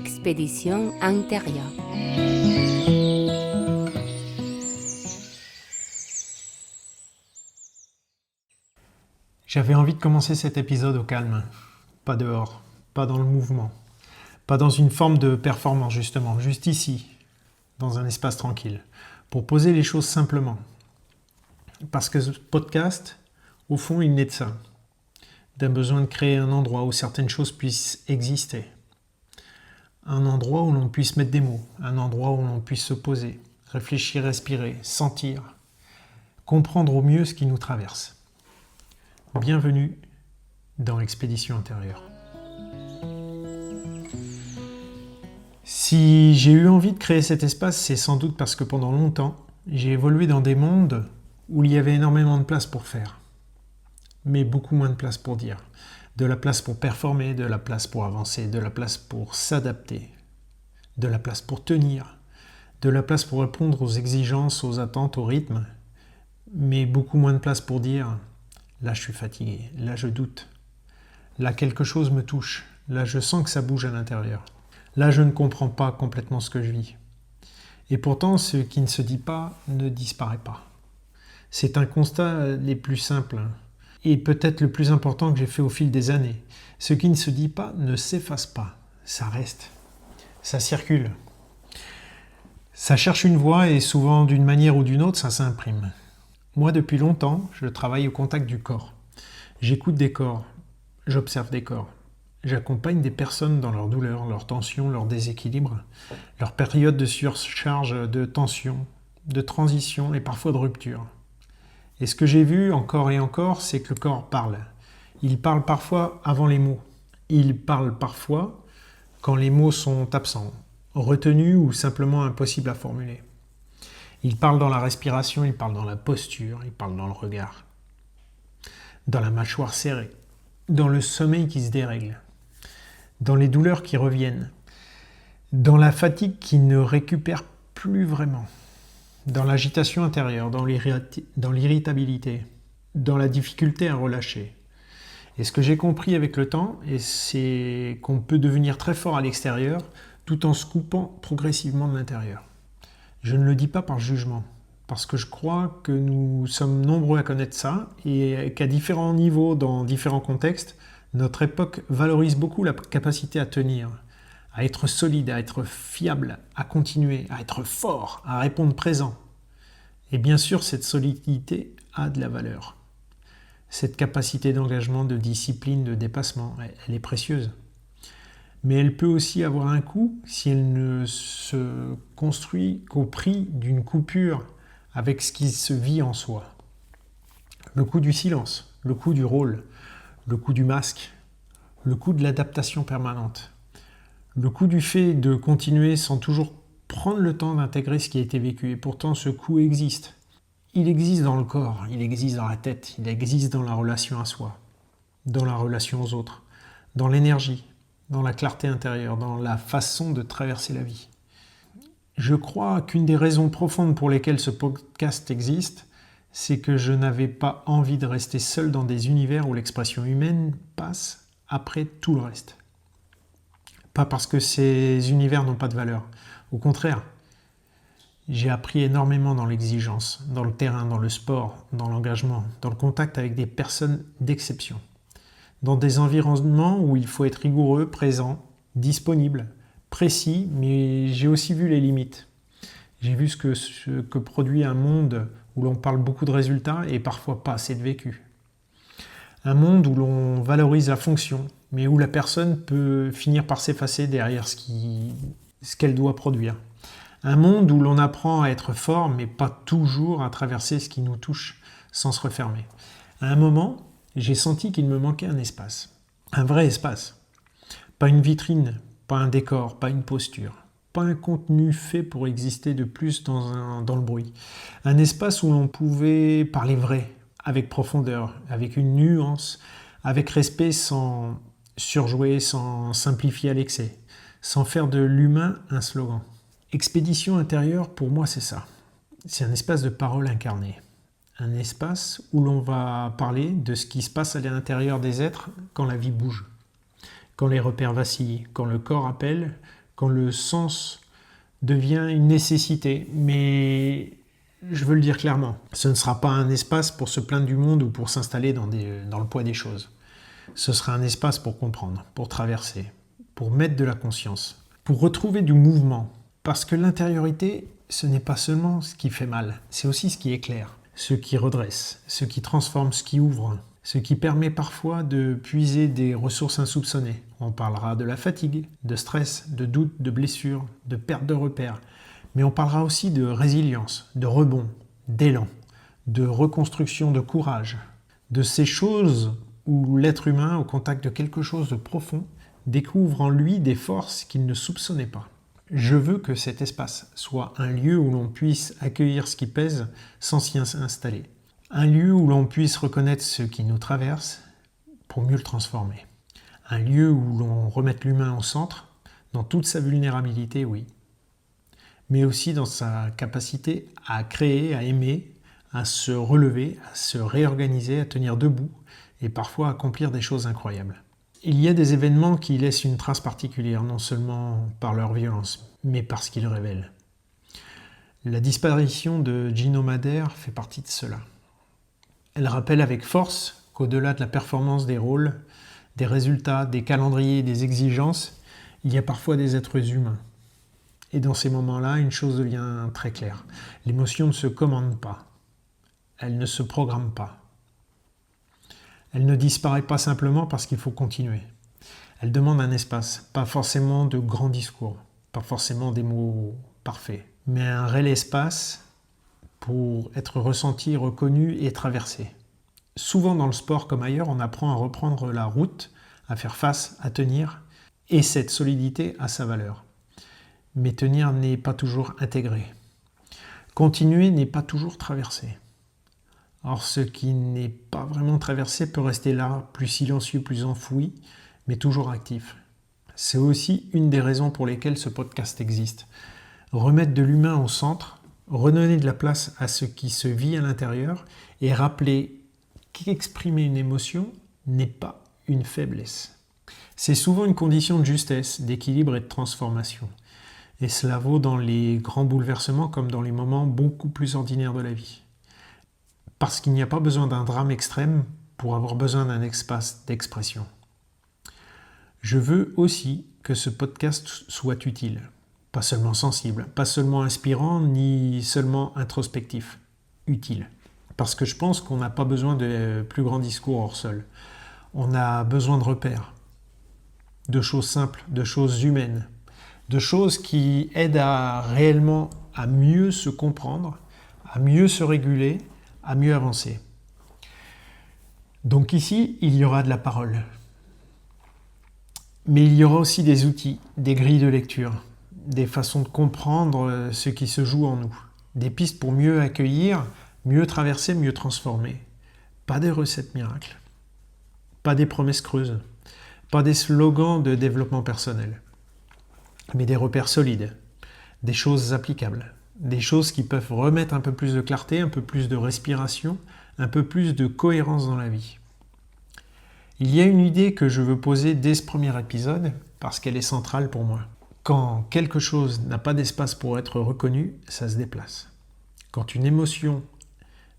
Expédition intérieure. J'avais envie de commencer cet épisode au calme, pas dehors, pas dans le mouvement, pas dans une forme de performance justement, juste ici, dans un espace tranquille, pour poser les choses simplement. Parce que ce podcast, au fond, il naît de ça, d'un besoin de créer un endroit où certaines choses puissent exister, un endroit où l'on puisse mettre des mots, un endroit où l'on puisse se poser, réfléchir, respirer, sentir, comprendre au mieux ce qui nous traverse. Bienvenue dans Expédition intérieure. Si j'ai eu envie de créer cet espace, c'est sans doute parce que pendant longtemps, j'ai évolué dans des mondes où il y avait énormément de place pour faire, mais beaucoup moins de place pour dire. De la place pour performer, de la place pour avancer, de la place pour s'adapter, de la place pour tenir, de la place pour répondre aux exigences, aux attentes, au rythme, mais beaucoup moins de place pour dire « là je suis fatigué, là je doute, là quelque chose me touche, là je sens que ça bouge à l'intérieur, là je ne comprends pas complètement ce que je vis ». Et pourtant, ce qui ne se dit pas ne disparaît pas. C'est un constat les plus simples et peut-être le plus important que j'ai fait au fil des années. Ce qui ne se dit pas ne s'efface pas, ça reste, ça circule. Ça cherche une voie et souvent d'une manière ou d'une autre, ça s'imprime. Moi, depuis longtemps, je travaille au contact du corps. J'écoute des corps, j'observe des corps. J'accompagne des personnes dans leurs douleurs, leurs tensions, leurs déséquilibres, leurs périodes de surcharge, de tension, de transition et parfois de rupture. Et ce que j'ai vu encore et encore, c'est que le corps parle. Il parle parfois avant les mots. Il parle parfois quand les mots sont absents, retenus ou simplement impossibles à formuler. Il parle dans la respiration, il parle dans la posture, il parle dans le regard, dans la mâchoire serrée, dans le sommeil qui se dérègle, dans les douleurs qui reviennent, dans la fatigue qui ne récupère plus vraiment, dans l'agitation intérieure, dans l'irritabilité, dans la difficulté à relâcher. Et ce que j'ai compris avec le temps, c'est qu'on peut devenir très fort à l'extérieur tout en se coupant progressivement de l'intérieur. Je ne le dis pas par jugement, parce que je crois que nous sommes nombreux à connaître ça et qu'à différents niveaux, dans différents contextes, notre époque valorise beaucoup la capacité à tenir, à être solide, à être fiable, à continuer, à être fort, à répondre présent. Et bien sûr, cette solidité a de la valeur. Cette capacité d'engagement, de discipline, de dépassement, elle est précieuse. Mais elle peut aussi avoir un coût si elle ne se construit qu'au prix d'une coupure avec ce qui se vit en soi. Le coût du silence, le coût du rôle, le coût du masque, le coût de l'adaptation permanente, le coût du fait de continuer sans toujours prendre le temps d'intégrer ce qui a été vécu. Et pourtant, ce coût existe. Il existe dans le corps, il existe dans la tête, il existe dans la relation à soi, dans la relation aux autres, dans l'énergie, dans la clarté intérieure, dans la façon de traverser la vie. Je crois qu'une des raisons profondes pour lesquelles ce podcast existe, c'est que je n'avais pas envie de rester seul dans des univers où l'expression humaine passe après tout le reste. Pas parce que ces univers n'ont pas de valeur. Au contraire, j'ai appris énormément dans l'exigence, dans le terrain, dans le sport, dans l'engagement, dans le contact avec des personnes d'exception. Dans des environnements où il faut être rigoureux, présent, disponible, précis, mais j'ai aussi vu les limites. J'ai vu ce que produit un monde où l'on parle beaucoup de résultats et parfois pas assez de vécu. Un monde où l'on valorise la fonction, mais où la personne peut finir par s'effacer derrière ce qu'elle doit produire. Un monde où l'on apprend à être fort, mais pas toujours à traverser ce qui nous touche sans se refermer. À un moment, j'ai senti qu'il me manquait un espace. Un vrai espace. Pas une vitrine, pas un décor, pas une posture. Pas un contenu fait pour exister de plus dans le bruit. Un espace où l'on pouvait parler vrai, avec profondeur, avec une nuance, avec respect sans surjouer, sans simplifier à l'excès, sans faire de l'humain un slogan. Expédition intérieure, pour moi, c'est ça. C'est un espace de parole incarnée. Un espace où l'on va parler de ce qui se passe à l'intérieur des êtres quand la vie bouge, quand les repères vacillent, quand le corps appelle, quand le sens devient une nécessité, mais je veux le dire clairement, ce ne sera pas un espace pour se plaindre du monde ou pour s'installer dans le poids des choses. Ce sera un espace pour comprendre, pour traverser, pour mettre de la conscience, pour retrouver du mouvement. Parce que l'intériorité, ce n'est pas seulement ce qui fait mal, c'est aussi ce qui éclaire, ce qui redresse, ce qui transforme, ce qui ouvre, ce qui permet parfois de puiser des ressources insoupçonnées. On parlera de la fatigue, de stress, de doute, de blessure, de perte de repères. Mais on parlera aussi de résilience, de rebond, d'élan, de reconstruction, de courage, de ces choses où l'être humain, au contact de quelque chose de profond, découvre en lui des forces qu'il ne soupçonnait pas. Je veux que cet espace soit un lieu où l'on puisse accueillir ce qui pèse sans s'y installer. Un lieu où l'on puisse reconnaître ce qui nous traverse pour mieux le transformer. Un lieu où l'on remette l'humain au centre, dans toute sa vulnérabilité, oui, mais aussi dans sa capacité à créer, à aimer, à se relever, à se réorganiser, à tenir debout et parfois à accomplir des choses incroyables. Il y a des événements qui laissent une trace particulière, non seulement par leur violence, mais parce qu'ils révèlent. La disparition de Gino Madère fait partie de cela. Elle rappelle avec force qu'au-delà de la performance des rôles, des résultats, des calendriers, des exigences, il y a parfois des êtres humains. Et dans ces moments-là, une chose devient très claire. L'émotion ne se commande pas. Elle ne se programme pas. Elle ne disparaît pas simplement parce qu'il faut continuer. Elle demande un espace, pas forcément de grands discours, pas forcément des mots parfaits, mais un réel espace pour être ressenti, reconnu et traversé. Souvent dans le sport comme ailleurs, on apprend à reprendre la route, à faire face, à tenir, et cette solidité a sa valeur. Mais tenir n'est pas toujours intégré. Continuer n'est pas toujours traversé. Or, ce qui n'est pas vraiment traversé peut rester là, plus silencieux, plus enfoui, mais toujours actif. C'est aussi une des raisons pour lesquelles ce podcast existe. Remettre de l'humain au centre, redonner de la place à ce qui se vit à l'intérieur et rappeler qu'exprimer une émotion n'est pas une faiblesse. C'est souvent une condition de justesse, d'équilibre et de transformation. Et cela vaut dans les grands bouleversements comme dans les moments beaucoup plus ordinaires de la vie. Parce qu'il n'y a pas besoin d'un drame extrême pour avoir besoin d'un espace d'expression. Je veux aussi que ce podcast soit utile, pas seulement sensible, pas seulement inspirant, ni seulement introspectif, utile. Parce que je pense qu'on n'a pas besoin de plus grands discours hors sol. On a besoin de repères, de choses simples, de choses humaines, de choses qui aident réellement à mieux se comprendre, à mieux se réguler, à mieux avancer. Donc ici, il y aura de la parole. Mais il y aura aussi des outils, des grilles de lecture, des façons de comprendre ce qui se joue en nous, des pistes pour mieux accueillir, mieux traverser, mieux transformer. Pas des recettes miracles, pas des promesses creuses, pas des slogans de développement personnel, mais des repères solides, des choses applicables. Des choses qui peuvent remettre un peu plus de clarté, un peu plus de respiration, un peu plus de cohérence dans la vie. Il y a une idée que je veux poser dès ce premier épisode, parce qu'elle est centrale pour moi. Quand quelque chose n'a pas d'espace pour être reconnu, ça se déplace. Quand une émotion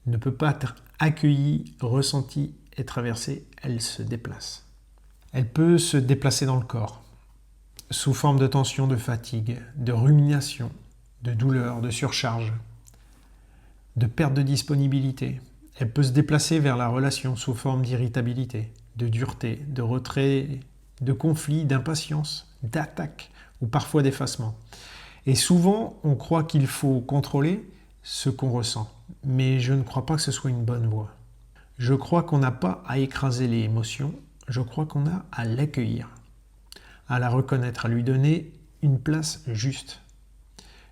ne peut pas être accueillie, ressentie et traversée, elle se déplace. Elle peut se déplacer dans le corps, sous forme de tension, de fatigue, de rumination, de douleur, de surcharge, de perte de disponibilité. Elle peut se déplacer vers la relation sous forme d'irritabilité, de dureté, de retrait, de conflit, d'impatience, d'attaque ou parfois d'effacement. Et souvent, on croit qu'il faut contrôler ce qu'on ressent. Mais je ne crois pas que ce soit une bonne voie. Je crois qu'on n'a pas à écraser les émotions, je crois qu'on a à l'accueillir, à la reconnaître, à lui donner une place juste.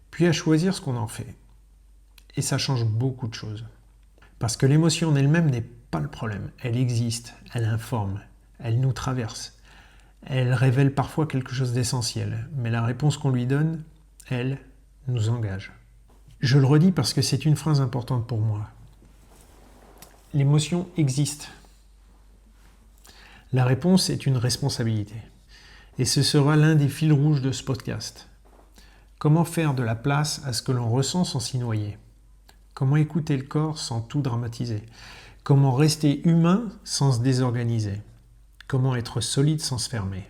Puis à choisir ce qu'on en fait. Et ça change beaucoup de choses. Parce que l'émotion en elle-même n'est pas le problème. Elle existe, elle informe, elle nous traverse. Elle révèle parfois quelque chose d'essentiel. Mais la réponse qu'on lui donne, elle, nous engage. Je le redis parce que c'est une phrase importante pour moi. L'émotion existe. La réponse est une responsabilité. Et ce sera l'un des fils rouges de ce podcast. Comment faire de la place à ce que l'on ressent sans s'y noyer? Comment écouter le corps sans tout dramatiser? Comment rester humain sans se désorganiser? Comment être solide sans se fermer?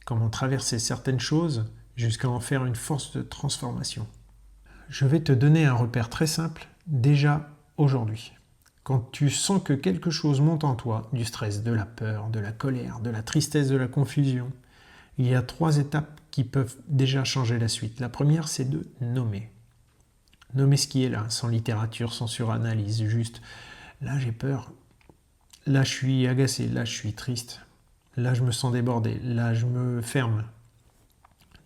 Comment traverser certaines choses jusqu'à en faire une force de transformation? Je vais te donner un repère très simple, déjà aujourd'hui. Quand tu sens que quelque chose monte en toi, du stress, de la peur, de la colère, de la tristesse, de la confusion, il y a 3 étapes qui peuvent déjà changer la suite. La première, c'est de nommer. Nommer ce qui est là, sans littérature, sans suranalyse, juste là j'ai peur, là je suis agacé, là je suis triste, là je me sens débordé, là je me ferme.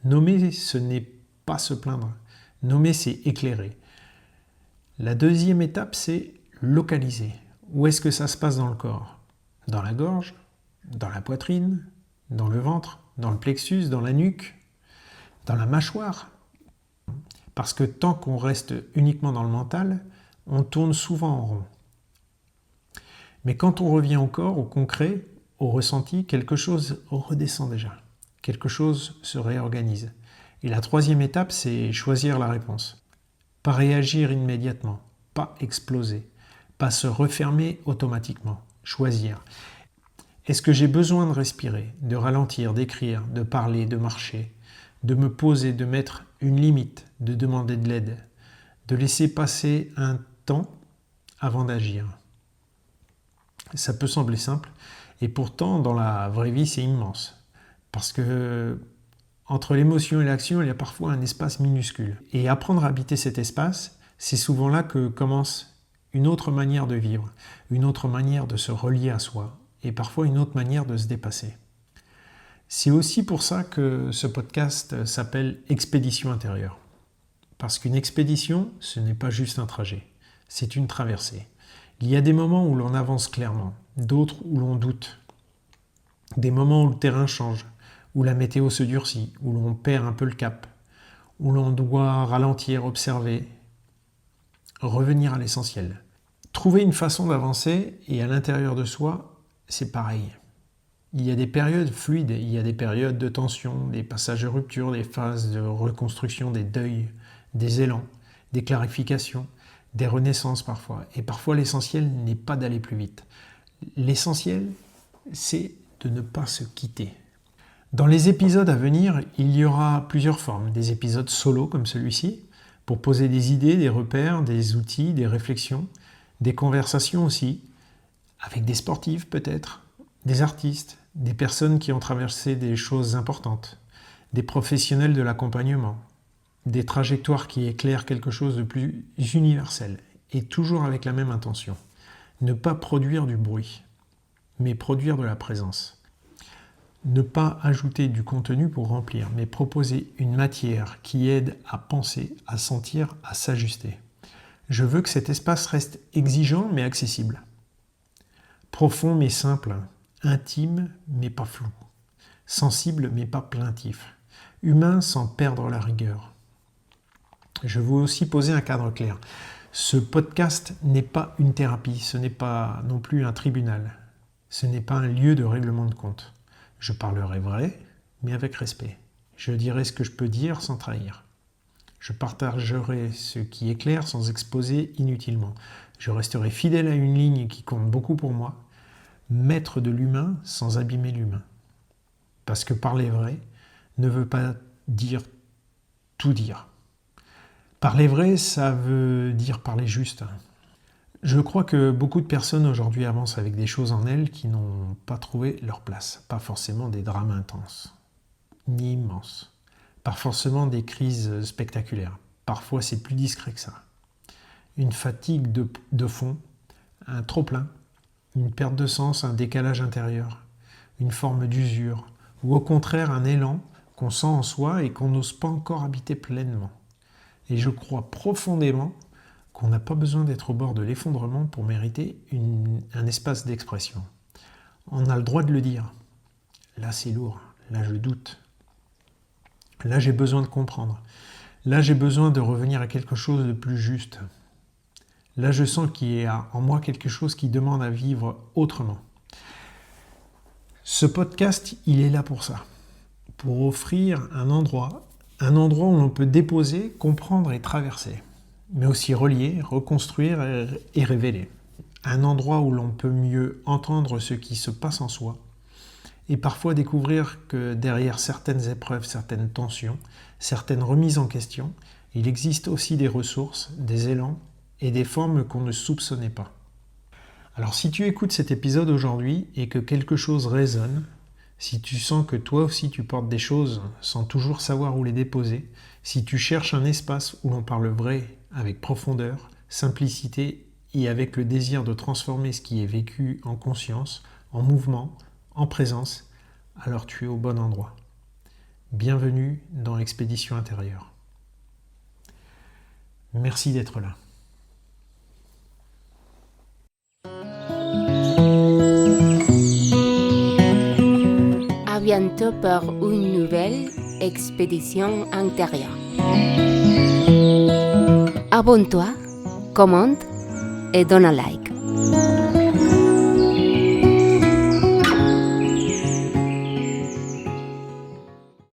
Nommer, ce n'est pas se plaindre. Nommer, c'est éclairer. La deuxième étape, c'est localiser. Où est-ce que ça se passe dans le corps? Dans la gorge? Dans la poitrine? Dans le ventre? Dans le plexus? Dans la nuque? Dans la mâchoire? Parce que tant qu'on reste uniquement dans le mental, on tourne souvent en rond. Mais quand on revient au corps, au concret, au ressenti, quelque chose redescend déjà. Quelque chose se réorganise. Et la troisième étape, c'est choisir la réponse. Pas réagir immédiatement, pas exploser, pas se refermer automatiquement. Choisir. Est-ce que j'ai besoin de respirer, de ralentir, d'écrire, de parler, de marcher, de me poser, de mettre une limite, de demander de l'aide, de laisser passer un temps avant d'agir? Ça peut sembler simple, et pourtant, dans la vraie vie, c'est immense. Parce que entre l'émotion et l'action, il y a parfois un espace minuscule. Et apprendre à habiter cet espace, c'est souvent là que commence une autre manière de vivre, une autre manière de se relier à soi, et parfois une autre manière de se dépasser. C'est aussi pour ça que ce podcast s'appelle Expédition intérieure. Parce qu'une expédition, ce n'est pas juste un trajet, c'est une traversée. Il y a des moments où l'on avance clairement, d'autres où l'on doute. Des moments où le terrain change, où la météo se durcit, où l'on perd un peu le cap, où l'on doit ralentir, observer, revenir à l'essentiel. Trouver une façon d'avancer, et à l'intérieur de soi, c'est pareil. Il y a des périodes fluides, il y a des périodes de tension, des passages de rupture, des phases de reconstruction, des deuils, des élans, des clarifications, des renaissances parfois. Et parfois l'essentiel n'est pas d'aller plus vite. L'essentiel, c'est de ne pas se quitter. Dans les épisodes à venir, il y aura plusieurs formes. Des épisodes solo comme celui-ci, pour poser des idées, des repères, des outils, des réflexions, des conversations aussi, avec des sportifs peut-être, des artistes, des personnes qui ont traversé des choses importantes, des professionnels de l'accompagnement, des trajectoires qui éclairent quelque chose de plus universel, et toujours avec la même intention. Ne pas produire du bruit, mais produire de la présence. Ne pas ajouter du contenu pour remplir, mais proposer une matière qui aide à penser, à sentir, à s'ajuster. Je veux que cet espace reste exigeant mais accessible. Profond mais simple, intime mais pas flou, sensible mais pas plaintif, humain sans perdre la rigueur. Je veux aussi poser un cadre clair. Ce podcast n'est pas une thérapie, ce n'est pas non plus un tribunal, ce n'est pas un lieu de règlement de compte. Je parlerai vrai, mais avec respect. Je dirai ce que je peux dire sans trahir. Je partagerai ce qui est clair sans exposer inutilement. Je resterai fidèle à une ligne qui compte beaucoup pour moi, maître de l'humain sans abîmer l'humain. Parce que parler vrai ne veut pas dire tout dire. Parler vrai, ça veut dire parler juste. Je crois que beaucoup de personnes aujourd'hui avancent avec des choses en elles qui n'ont pas trouvé leur place. Pas forcément des drames intenses, ni immenses. Pas forcément des crises spectaculaires. Parfois, c'est plus discret que ça. Une fatigue de fond, un trop-plein, une perte de sens, un décalage intérieur, une forme d'usure, ou au contraire un élan qu'on sent en soi et qu'on n'ose pas encore habiter pleinement. Et je crois profondément qu'on n'a pas besoin d'être au bord de l'effondrement pour mériter un espace d'expression. On a le droit de le dire. Là, c'est lourd. Là, je doute. Là, j'ai besoin de comprendre. Là, j'ai besoin de revenir à quelque chose de plus juste. Là, je sens qu'il y a en moi quelque chose qui demande à vivre autrement. Ce podcast, il est là pour ça. pour offrir un endroit où l'on peut déposer, comprendre et traverser, mais aussi relier, reconstruire et révéler. Un endroit où l'on peut mieux entendre ce qui se passe en soi et parfois découvrir que derrière certaines épreuves, certaines tensions, certaines remises en question, il existe aussi des ressources, des élans et des formes qu'on ne soupçonnait pas. Alors si tu écoutes cet épisode aujourd'hui et que quelque chose résonne, si tu sens que toi aussi tu portes des choses sans toujours savoir où les déposer, si tu cherches un espace où l'on parle vrai avec profondeur, simplicité et avec le désir de transformer ce qui est vécu en conscience, en mouvement, en présence, alors tu es au bon endroit. Bienvenue dans l'expédition intérieure. Merci d'être là. À bientôt pour une nouvelle expédition intérieure. Abonne-toi, commente et donne un like.